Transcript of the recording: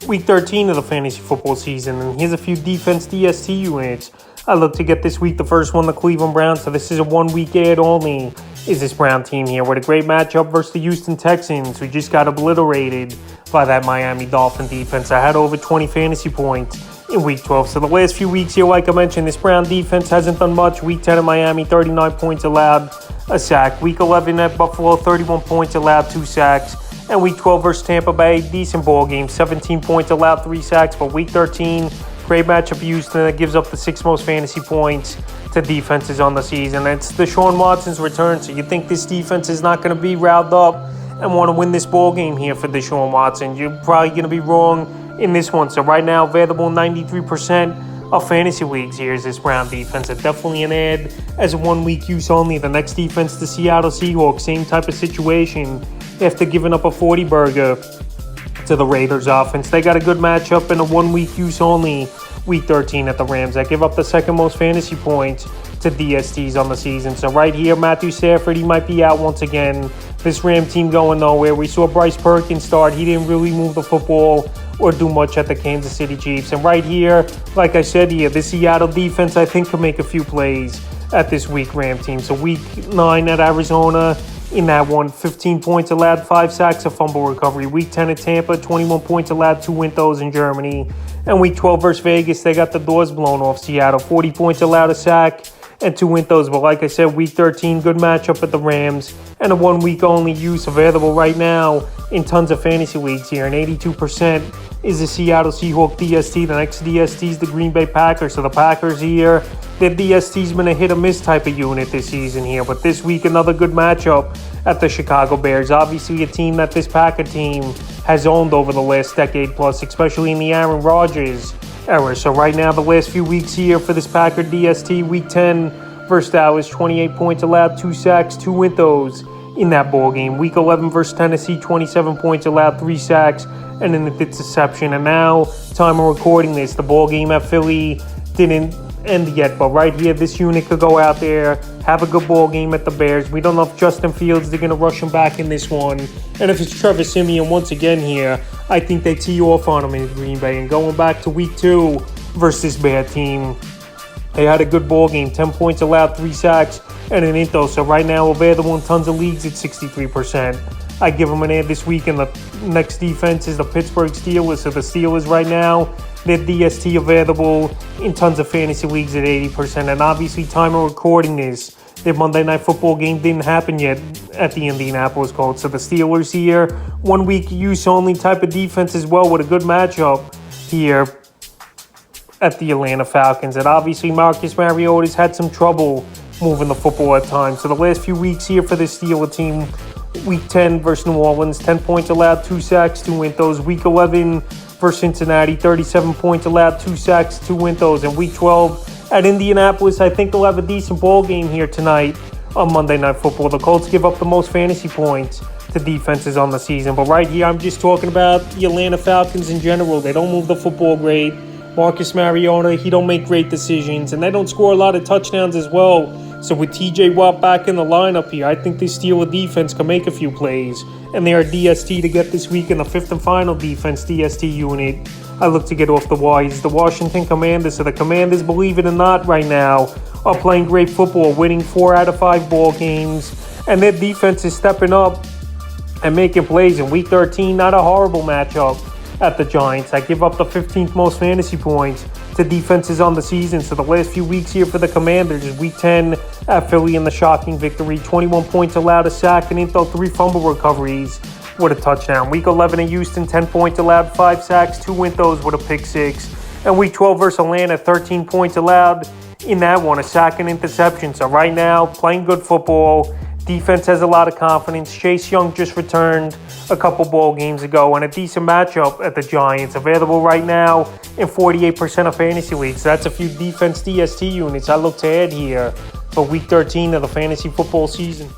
Week 13 of the fantasy football season, and here's a few defense DST units I look to get this week. The first one, the Cleveland Browns. So this is a 1 week ad only. Is this Brown team here with a great matchup versus the Houston Texans, who just got obliterated by that Miami Dolphin defense. I had over 20 fantasy points in Week 12. So the last few weeks here, like I mentioned, this Brown defense hasn't done much. Week 10 at Miami, 39 points allowed, a sack. Week 11 at Buffalo, 31 points allowed, 2 sacks. And Week 12 versus Tampa Bay, decent ball game, 17 points allowed, 3 sacks. But Week 13, great matchup Houston that gives up the 6th most fantasy points to defenses on the season. It's Deshaun Watson's return, so you think this defense is not going to be riled up and want to win this ball game here for Deshaun Watson. You're probably going to be wrong in this one. So right now, available 93% of fantasy leagues here is this Brown defense. It's definitely an ad as a 1 week use only. The next defense, the Seattle Seahawks, same type of situation. After giving up a 40-burger to the Raiders offense, they got a good matchup in a 1 week use only. Week 13 at the Rams. That give up the second most fantasy points to DSTs on the season. So right here, Matthew Stafford, he might be out once again. This Ram team going nowhere. We saw Bryce Perkins start. He didn't really move the football or do much at the Kansas City Chiefs. And right here, like I said here, the Seattle defense, I think, could make a few plays at this weak Ram team. So Week 9 at Arizona, in that one, 15 points allowed, 5 sacks, a fumble recovery. Week 10 at Tampa, 21 points allowed, 2 win-throws in Germany. And Week 12 versus Vegas, they got the doors blown off Seattle. 40 points allowed, a sack, and 2 win-throws. But like I said, Week 13, good matchup at the Rams. And a 1 week only use available right now in tons of fantasy leagues here. And 82% is the Seattle Seahawks DST. The next DST is the Green Bay Packers. So the Packers here, their DST's been a hit or miss type of unit this season here. But this week, another good matchup at the Chicago Bears. Obviously a team that this Packer team has owned over the last decade plus, especially in the Aaron Rodgers era. So right now, the last few weeks here for this Packer DST, Week 10 versus Dallas, 28 points allowed, 2 sacks, 2 win-throws in that ball game. Week 11 versus Tennessee, 27 points allowed, 3 sacks, and an interception. And now, time of recording this, the ball game at Philly didn't end yet, but right here, this unit could go out there, have a good ball game at the Bears. We don't know if Justin Fields, they're going to rush him back in this one. And if it's Trevor Siemian once again here, I think they tee off on him in Green Bay. And going back to Week 2 versus this bad team, they had a good ball game, 10 points allowed, 3 sacks, and an into. So right now, available in tons of leagues at 63%. I give them an ad this week, and the next defense is the Pittsburgh Steelers. So the Steelers right now, their DST available in tons of fantasy leagues at 80%. And obviously, time of recording this, their Monday Night Football game didn't happen yet at the Indianapolis Colts. So the Steelers here, 1 week use only type of defense as well, with a good matchup here at the Atlanta Falcons. And obviously, Marcus Mariota's had some trouble moving the football at times. So the last few weeks here for the Steelers team, Week 10 versus New Orleans, 10 points allowed, 2 sacks, 2 win-throws. Week 11 versus Cincinnati, 37 points allowed, 2 sacks, 2 win-throws. And Week 12 at Indianapolis, I think they'll have a decent ball game here tonight on Monday Night Football. The Colts give up the most fantasy points to defenses on the season. But right here, I'm just talking about the Atlanta Falcons in general. They don't move the football great. Marcus Mariota, he don't make great decisions, and they don't score a lot of touchdowns as well. So with TJ Watt back in the lineup here, I think this Steelers defense can make a few plays. And they are DST to get this week in the 5th and final defense DST unit I look to get off the wire is the Washington Commanders. So the Commanders, believe it or not, right now are playing great football, winning 4 out of 5 ball games. And their defense is stepping up and making plays. In Week 13, not a horrible matchup at the Giants. I give up the 15th most fantasy points to defenses on the season. So the last few weeks here for the Commanders is Week 10 at Philly in the shocking victory. 21 points allowed, a sack, and into 3 fumble recoveries with a touchdown. Week 11 at Houston, 10 points allowed, 5 sacks, 2 win-throws with a pick 6. And Week 12 versus Atlanta, 13 points allowed in that one, a sack and interception. So right now, playing good football. Defense has a lot of confidence. Chase Young just returned a couple ball games ago, and a decent matchup at the Giants. Available right now in 48% of fantasy leagues. That's a few defense DST units I look to add here for Week 13 of the fantasy football season.